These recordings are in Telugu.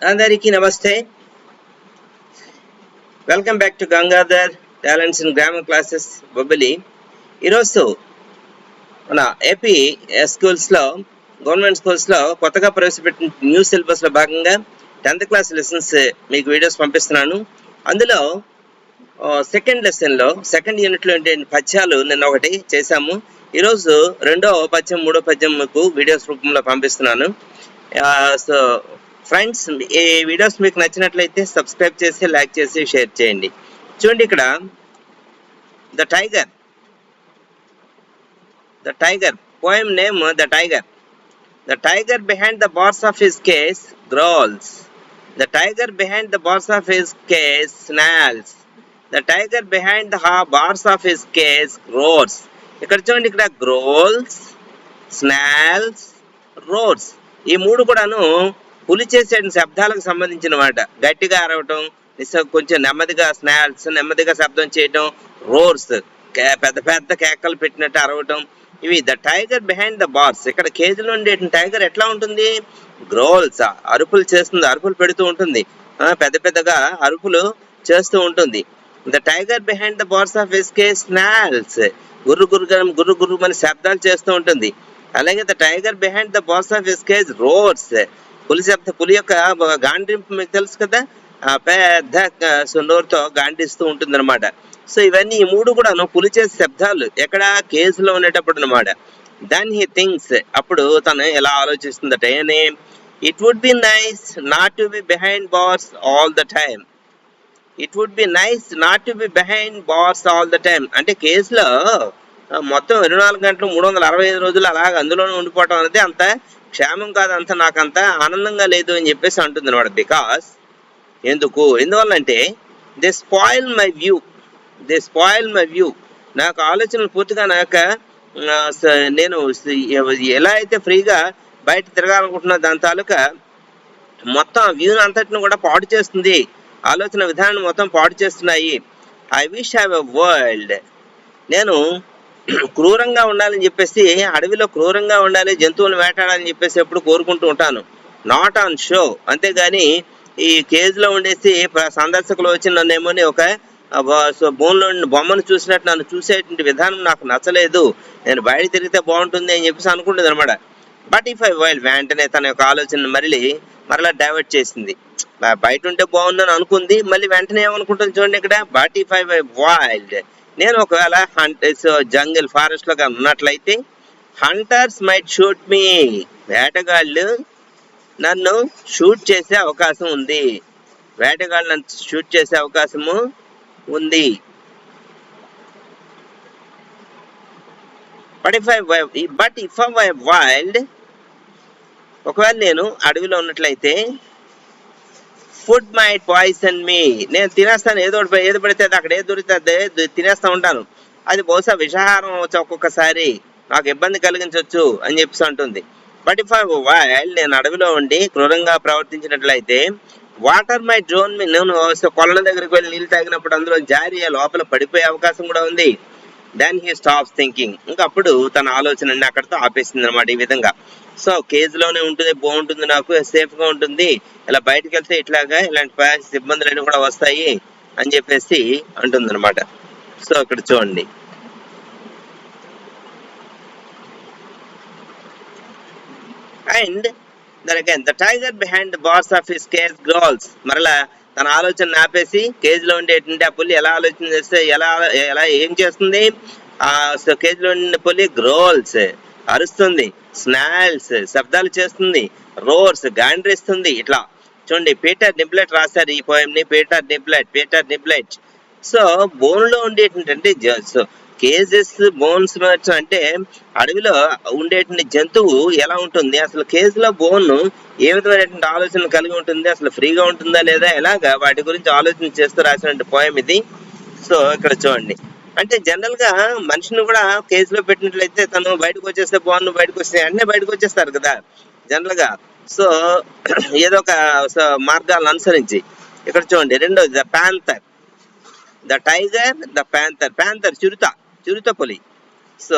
అందరికీ నమస్తే. Welcome back to Gangadhar talents in grammar classes Bobbili. ఈరోజు మన ఏపీ స్కూల్స్లో గవర్నమెంట్ స్కూల్స్లో కొత్తగా ప్రవేశపెట్టిన న్యూ సిలబస్లో భాగంగా 10th క్లాస్ లెసన్స్ మీకు వీడియోస్ పంపిస్తున్నాను. అందులో సెకండ్ లెసన్లో సెకండ్ యూనిట్లో ఏంటంటే పద్యాలు నిన్న ఒకటి చేశాము. ఈరోజు రెండో పద్యం మూడో పద్యం మీకు వీడియోస్ రూపంలో పంపిస్తున్నాను. సో ఫ్రెండ్స్, ఈ వీడియోస్ మీకు నచ్చినట్లయితే సబ్స్క్రైబ్ చేసి లైక్ చేసి షేర్ చేయండి. చూడండి, ఇక్కడ the tiger poem name the tiger behind the bars of his cage growls, the tiger behind the bars of his cage snarls, the tiger behind the bars of his cage roars. ఇక్కడ చూడండి, ఇక్కడ గ్రోల్స్, స్నాల్స్, రోర్స్ ఈ మూడు కూడాను పులి చేసే శబ్దాలకు సంబంధించిన మాట. గట్టిగా అరవటం, కొంచెం నెమ్మదిగా స్నాల్స్ నెమ్మదిగా శబ్దం చేయటం, రోర్స్ పెద్ద పెద్ద కేకలు పెట్టినట్టు అరవటం, ఇవి the tiger behind the bars. ఇక్కడ కేజీలో ఉండే టైగర్ ఎట్లా ఉంటుంది? గ్రోల్స్, అరుపులు చేస్తుంది, అరుపులు పెడుతూ ఉంటుంది, పెద్ద పెద్దగా అరుపులు చేస్తూ ఉంటుంది. The tiger behind the bars of his cage snarls, గుర్రు గుర్రు అని శబ్దాలు చేస్తూ ఉంటుంది. అలాగే the tiger behind the bars of his cage roars, పులి యొక్క గాండ్రింపు మీకు తెలుసు కదా, పెద్ద నోరుతో గాండిస్తూ ఉంటుంది అనమాట. సో ఇవన్నీ ఈ మూడు కూడా పులి చేసే శబ్దాలు ఎక్కడ కేసులో ఉండేటప్పుడు అనమాట. దెన్ హీ థింక్స్, అప్పుడు తను ఎలా ఆలోచిస్తుందట, it would be nice not to be behind bars all the time. It would be nice not to be behind bars all the time అంటే కేసులో మొత్తం 24 గంటలు 365 రోజులు అలాగ అందులోనే ఉండిపోవటం అనేది అంత క్షేమం కాదు, అంత నాకంత ఆనందంగా లేదు అని చెప్పేసి అంటుంది అనమాట. బికాస్ ఎందువల్లంటే దే స్పాయిల్ మై వ్యూ, నాకు ఆలోచనలు పూర్తిగా నేను ఎలా అయితే ఫ్రీగా బయట తిరగాలనుకుంటున్నా దాని తాలూకా మొత్తం వ్యూని అంతటిని కూడా పాడు చేస్తుంది, ఆలోచన విధానాన్ని మొత్తం పాడు చేస్తున్నాయి. I wish have a world, నేను క్రూరంగా ఉండాలని చెప్పేసి, అడవిలో క్రూరంగా ఉండాలి, జంతువులను వేటాడాలని చెప్పేసి ఎప్పుడు కోరుకుంటూ ఉంటాను. నాట్ ఆన్ షో, అంతేగాని ఈ కేజ్లో ఉండేసి సందర్శకులు వచ్చి నన్నేమోని ఒక బొమ్మను చూసినట్టు నన్ను చూసేటువంటి విధానం నాకు నచ్చలేదు, నేను బయట తిరిగితే బాగుంటుంది అని చెప్పేసి అనుకుంటుంది అనమాట. బట్ ఇఫ్ ఐ వైల్డ్, వెంటనే తన యొక్క ఆలోచన మరలా డైవర్ట్ చేసింది. బయట ఉంటే బాగుందని అనుకుంది, మళ్ళీ వెంటనే ఏమనుకుంటుంది చూడండి ఇక్కడ, బట్ ఇఫ్ ఐ వైల్డ్, నేను ఒకవేళ జంగిల్ ఫారెస్ట్ లో ఉన్నట్లయితే, హంటర్స్ మైట్ షూట్ మీ, వేటగాళ్ళు నన్ను షూట్ చేసే అవకాశం ఉంది, వేటగాళ్ళు నన్ను షూట్ చేసే అవకాశము ఉంది. బట్ ఇఫ్ ఐ వైల్డ్, ఒకవేళ నేను అడవిలో ఉన్నట్లయితే, ఫుడ్ మైట్ పాయిజన్ మీ, నేను తినేస్తాను, ఏది పడితే అక్కడ ఏది దొరికితే తినేస్తూ ఉంటాను, అది బహుశా విషాహారం అవచ్చు, ఒక్కొక్కసారి నాకు ఇబ్బంది కలిగించవచ్చు అని చెప్పేసి అంటుంది. బట్ ఇఫ్ ఐ వైల్డ్, నేను అడవిలో ఉండి క్రూరంగా ప్రవర్తించినట్లయితే, వాటర్ మైట్ డ్రోన్ మీ, నేను కొలల దగ్గరికి వెళ్ళి నీళ్ళు తాగినప్పుడు అందులో జారి లోపల పడిపోయే అవకాశం కూడా ఉంది. దెన్ హీ స్టాప్స్ థింకింగ్, ఇంకా అప్పుడు తన ఆలోచన అక్కడితో ఆపేసింది అనమాట. ఈ విధంగా సో కేజ్లోనే ఉంటుంది, బాగుంటుంది, నాకు సేఫ్గా ఉంటుంది, ఇలా బయటకు వెళ్తే ఇలాంటి ఇబ్బందులన్నీ కూడా వస్తాయి అని చెప్పేసి అంటుంది అనమాట. సో ఇక్కడ చూడండి, and then the tiger behind the bars of his cage growls, మరలా తన ఆలోచన ఆపేసి కేజ్లో ఉండేటువంటి ఆ పులి ఎలా ఆలోచన చేస్తే ఎలా ఏం చేస్తుంది, కేజ్లో ఉండే పులి గ్రోల్స్ అరుస్తుంది, స్నాల్స్ శబ్దాలు చేస్తుంది, రోర్స్ గాండ్రిస్తుంది. ఇట్లా చూడండి, పీటర్ నిబ్లెట్ రాశారు ఈ పోయంని, పీటర్ నిబ్లెట్. సో బోన్లో ఉండేటువంటి కేజెస్ బోన్స్ అంటే అడవిలో ఉండేటువంటి జంతువు ఎలా ఉంటుంది, అసలు కేజ్లో బోన్ ఏ విధమైనటువంటి ఆలోచన కలిగి ఉంటుంది, అసలు ఫ్రీగా ఉంటుందా లేదా, ఎలాగా వాటి గురించి ఆలోచన చేస్తూ రాసినటువంటి పోయం ఇది. సో ఇక్కడ చూడండి, అంటే జనరల్ గా మనిషిని కూడా కేసులో పెట్టినట్లయితే తను బయటకు వచ్చేస్తే బాగుండు, బయటకు వస్తే అన్నీ బయటకు వచ్చేస్తారు కదా జనరల్ గా. సో ఏదో ఒక మార్గాలను అనుసరించి ఇక్కడ చూడండి, రెండోది the panther, the tiger, the panther చిరుత పులి. సో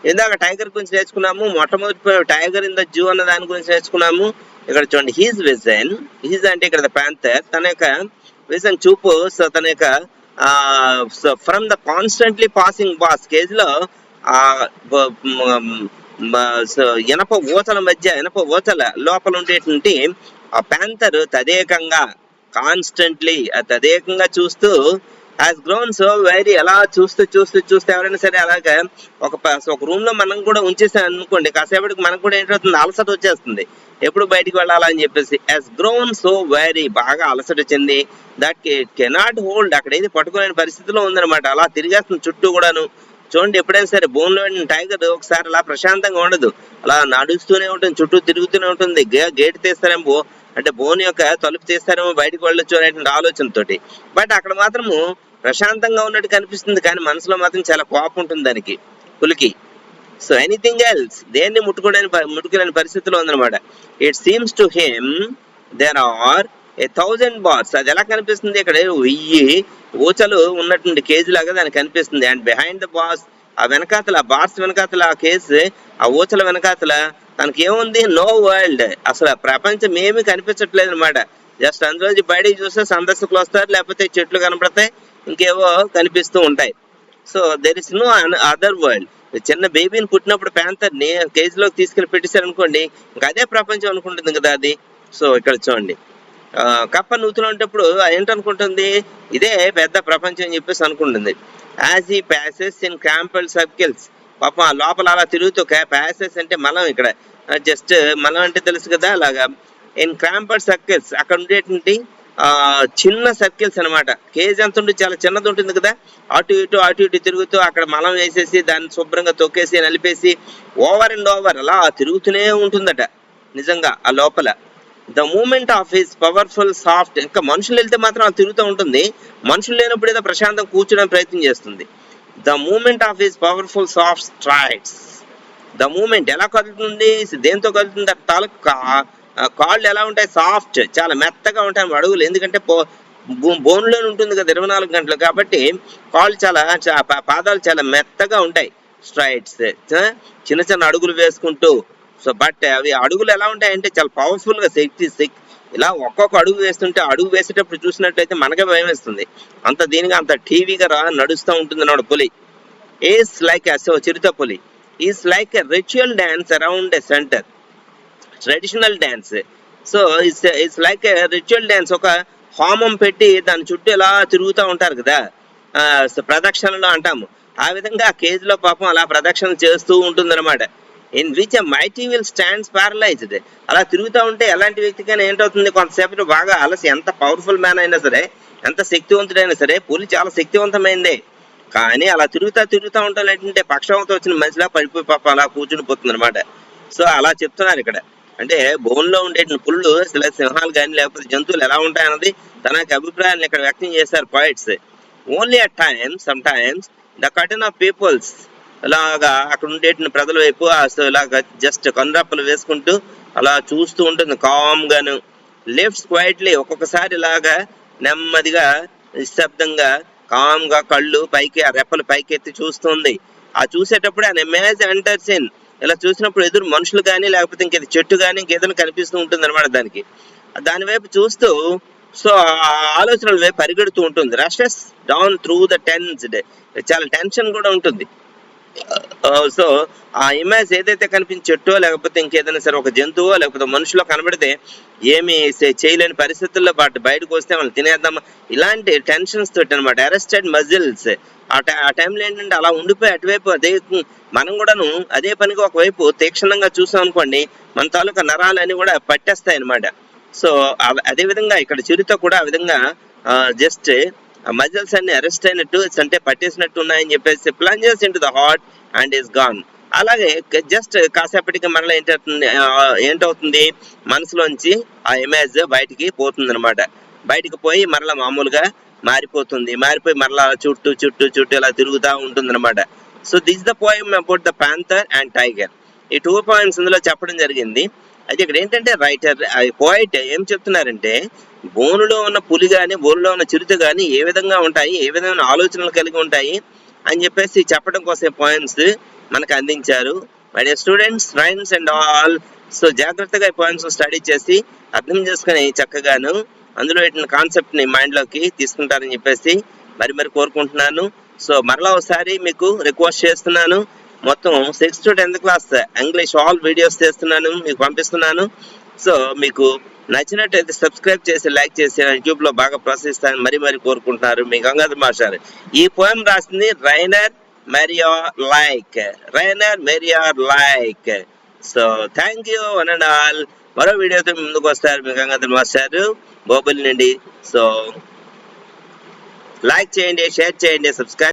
ఇందాక టైగర్ గురించి నేర్చుకున్నాము, మొట్టమొదటి టైగర్ ఇన్ ద జూ అన్న దాని గురించి నేర్చుకున్నాము. ఇక్కడ చూడండి హీజ్ విజన్, హీజ్ అంటే ఇక్కడ ప్యాంథర్, తన యొక్క విజన్ చూపు. సో తన యొక్క so from the constantly passing bars cage లో ఇనప ఊచల మధ్య, ఇనప ఊచల లోపల ఉండేటువంటి ఆ ప్యాంథర్ తదేకంగా కాన్స్టెంట్లీ తదేకంగా చూస్తూ హాస్ గ్రోన్ సో వెరీ, అలా చూస్తూ ఎవరైనా సరే అలాగా ఒక రూమ్ లో మనం కూడా ఉంచేసాం అనుకోండి, కాసేపటికి మనకు కూడా ఏంటవుతుంది, అలసట వచ్చేస్తుంది, ఎప్పుడు బయటికి వెళ్ళాలని చెప్పేసి. హాస్ గ్రోన్ సో వెరీ, బాగా అలసట చెంది దట్ కెనాట్ హోల్డ్, అక్కడ ఏది పట్టుకోలేని పరిస్థితిలో ఉందన్నమాట. అలా తిరిగేస్తుంది చుట్టూ కూడాను. చూడండి ఎప్పుడైనా సరే బోన్లో టైగర్ ఒకసారి అలా ప్రశాంతంగా ఉండదు, అలా నడుస్తూనే ఉంటుంది, చుట్టూ తిరుగుతూనే ఉంటుంది. గేట్ తీస్తారేమో అంటే బోన్ యొక్క తలుపు తీస్తారేమో బయటకు వెళ్ళొచ్చు అనేటువంటి ఆలోచనతోటి. బట్ అక్కడ మాత్రము ప్రశాంతంగా ఉన్నట్టు కనిపిస్తుంది, కానీ మనసులో మాత్రం చాలా కోపం ఉంటుంది దానికి, పులికి. సో ఎనీథింగ్ ఎల్స్, దేన్ని ముట్టుకోలేని పరిస్థితిలో ఉందన్నమాట. It seems to him there are 1000 bars, అది ఎలా కనిపిస్తుంది, ఇక్కడ 1000 ఊచలు ఉన్నటువంటి కేజీ లాగా దానికి కనిపిస్తుంది. అండ్ బిహైండ్ ద బాస్, ఆ వెనకాతల బార్స్ వెనకాతల ఆ కేసు, ఆ ఊచల వెనకాతల తనకి ఏముంది, నో వరల్డ్, అసలు ప్రపంచం ఏమీ కనిపించట్లేదు అనమాట. జస్ట్ అందులో బయటికి చూస్తే సందర్శకులు వస్తారు, లేకపోతే చెట్లు కనపడతాయి, ఇంకేవో కనిపిస్తూ ఉంటాయి. So there is no other world. చిన్న బేబీని పుట్టినప్పుడు ప్యాంథర్ని కేజీలోకి తీసుకెళ్లి పెట్టేశారు అనుకోండి, ఇంకా అదే ప్రపంచం అనుకుంటుంది కదా అది. సో ఇక్కడ చూడండి కప్ప నూతులు ఉంటప్పుడు ఏంటనుకుంటుంది, ఇదే పెద్ద ప్రపంచం అని చెప్పేసి అనుకుంటుంది. యాజ్ ఈ ప్యాసెస్ ఇన్ క్రాంపుల్ సర్కిల్స్, పాపం ఆ లోపల అలా తిరుగుతూ, ప్యాసెస్ అంటే మనం ఇక్కడ జస్ట్ మనం అంటే తెలుసు కదా, అలాగా ఇన్ క్రాంపుల్ సర్కిల్స్, అక్కడ ఉండేటువంటి చిన్న సర్కిల్స్ అనమాట. కేజ్ ఎంత ఉంటుంది, చాలా చిన్నది ఉంటుంది కదా, అటు ఇటు తిరుగుతూ అక్కడ మలం వేసేసి దాన్ని శుభ్రంగా తొక్కేసి నలిపేసి ఓవర్ అండ్ ఓవర్ అలా తిరుగుతూనే ఉంటుందట నిజంగా ఆ లోపల. The movement of his powerful soft, ఇంకా మనుషులు వెళ్తే మాత్రం అది తిరుగుతూ ఉంటుంది, మనుషులు లేనప్పుడు ఏదో ప్రశాంతం కూర్చోడానికి ప్రయత్నం చేస్తుంది. The movement of his powerful soft strides, the movement ఎలా కదులుతుంది, దేంతో కదులుతుంది, కాళ్ళు ఎలా ఉంటాయి, సాఫ్ట్, చాలా మెత్తగా ఉంటాయి అడుగులు, ఎందుకంటే బోన్లోనే ఉంటుంది కదా 24 గంటలు, కాబట్టి కాళ్ళు పాదాలు చాలా మెత్తగా ఉంటాయి. స్ట్రైడ్స్, చిన్న అడుగులు వేసుకుంటూ. సో బట్ అవి అడుగులు ఎలా ఉంటాయంటే చాలా పవర్ఫుల్ గా శక్తి ఇలా ఒక్కొక్క అడుగు వేస్తుంటే, అడుగు వేసేటప్పుడు చూసినట్లయితే మనకే భయం వేస్తుంది, అంత దీనిగా అంత టీవీగా నడుస్తూ ఉంటుంది అన్నాడు పులి. ఈస్ లైక్ చిరుత పులి is like a ritual dance around a centre, traditional dance. So it's like a ritual dance, ఒక హోమం పెట్టి దాని చుట్టూ ఎలా తిరుగుతూ ఉంటారు కదా, ప్రదక్షిణలో అంటాము, ఆ విధంగా ఆ కేజీలో పాపం అలా ప్రదక్షిణ చేస్తూ ఉంటుంది అనమాట. In which a mighty will stands paralysed, అలా తిరుగుతూ ఉంటే ఎలాంటి వ్యక్తికైనా ఏంటవుతుంది, కొంతసేపు బాగా అలసి, ఎంత పవర్ఫుల్ మ్యాన్ అయినా సరే, ఎంత శక్తివంతుడైనా సరే, పులి చాలా శక్తివంతమైందే, కానీ అలా తిరుగుతూ ఉంటాం ఏంటంటే పక్షవాతం వచ్చిన మనిషిలా పడిపోయి పాప అలా కూర్చుని పోతుంది అనమాట. సో అలా చెప్తున్నారు ఇక్కడ, అంటే బోన్లో ఉండే పుళ్ళు, సింహాలు కానీ లేకపోతే జంతువులు ఎలా ఉంటాయన్నది తన అభిప్రాయాన్ని ఇక్కడ వ్యక్తం చేశారు poets. Only at times, sometimes the curtain of pupils, ఇలాగా అక్కడ ఉండేటువంటి ప్రజల వైపు ఇలాగా జస్ట్ కన్నురప్పలు వేసుకుంటూ అలా చూస్తూ ఉంటుంది కామ్ గాను. లిఫ్ట్స్ క్వైట్లీ, ఒక్కొక్కసారి ఇలాగా నెమ్మదిగా నిశ్శబ్దంగా కామ్ గా కళ్ళు పైకి, ఆ రెప్పలు పైకి ఎత్తి చూస్తుంది. ఆ చూసేటప్పుడు ఆ ఇమేజ్ ఎంటర్స్ ఇన్, ఇలా చూసినప్పుడు ఎదురు మనుషులు కానీ లేకపోతే ఇంకేది చెట్టు కానీ ఇంకేదైనా కనిపిస్తూ ఉంటుంది అనమాట దానికి. దాని వైపు చూస్తూ సో ఆలోచనల వైపు పరిగెడుతూ ఉంటుంది. Rashes down through the tensed, చాలా టెన్షన్ కూడా ఉంటుంది. సో ఆ ఇమేజ్ ఏదైతే కనిపించేటో లేకపోతే ఇంకేదైనా సరే ఒక జంతువో లేకపోతే మనుషులో కనబడితే ఏమి చేయలేని పరిస్థితుల్లో బయటకు వస్తే మనం తినేద్దాం, ఇలాంటి టెన్షన్స్ తోటి అనమాట. అరెస్టెడ్ మజిల్స్, ఆ టైంలో ఏంటంటే అలా ఉండిపోయి అటువైపు అదే మనం కూడాను అదే పనిగా ఒకవైపు తీక్షణంగా చూసాం అనుకోండి, మన తాలూకా నరాలన్నీ కూడా పట్టేస్తాయి అనమాట. సో అదే విధంగా ఇక్కడ చిరుత కూడా ఆ విధంగా జస్ట్ మజిల్స్ అన్ని అరెస్ట్ అయినట్టు అంటే పట్టేసినట్టు ఉన్నాయని చెప్పేసి plunges into the heart and is gone. అలాగే జస్ట్ కాసేపటికి మరలా ఏంటవుతుంది, మనసులోంచి ఆ ఇమేజ్ బయటికి పోతుంది అనమాట. బయటికి పోయి మరలా మామూలుగా మారిపోతుంది, మారిపోయి మరలా చుట్టూ ఇలా తిరుగుతూ ఉంటుంది అనమాట. So this the poem about the panther and tiger. ఈ 2 poems ఇందులో చెప్పడం జరిగింది. అయితే ఇక్కడ ఏంటంటే రైటర్ పోయిట్ ఏం చెప్తున్నారంటే, బోనులో ఉన్న పులి కానీ బోనులో ఉన్న చిరుత కానీ ఏ విధంగా ఉంటాయి, ఏ విధమైన ఆలోచనలు కలిగి ఉంటాయి, అని చెప్పేసి చెప్పడం కోసం పోయమ్స్ మనకు అందించారు. My dear students, friends and all, so జాగ్రత్తగా ఈ పోయమ్స్ స్టడీ చేసి అర్థం చేసుకుని చక్కగాను అందులో పెట్టిన కాన్సెప్ట్ ని మైండ్ లోకి తీసుకుంటారని చెప్పేసి మరి కోరుకుంటున్నాను. సో మరలా ఒకసారి మీకు రిక్వెస్ట్ చేస్తున్నాను, మొత్తం 6th to 10th class English all videos చేస్తున్నాను, మీకు పంపిస్తున్నాను. సో మీకు నచ్చినట్టయితే సబ్స్క్రైబ్ చేసి లైక్ చేసి యూట్యూబ్ లో బాగా ప్రోత్సహిస్తానని మరి కోరుకుంటున్నారు మీ గంగాధర్ మాస్టర్. ఈ పోయం రాసింది Rainer Maria Rilke. So thank you one and all. మరో వీడియోతో ముందుకు వస్తారు మీ గంగాధర్ మాస్టర్ బోబుల్ నుండి. సో లైక్ చేయండి, షేర్ చేయండి, సబ్స్క్రైబ్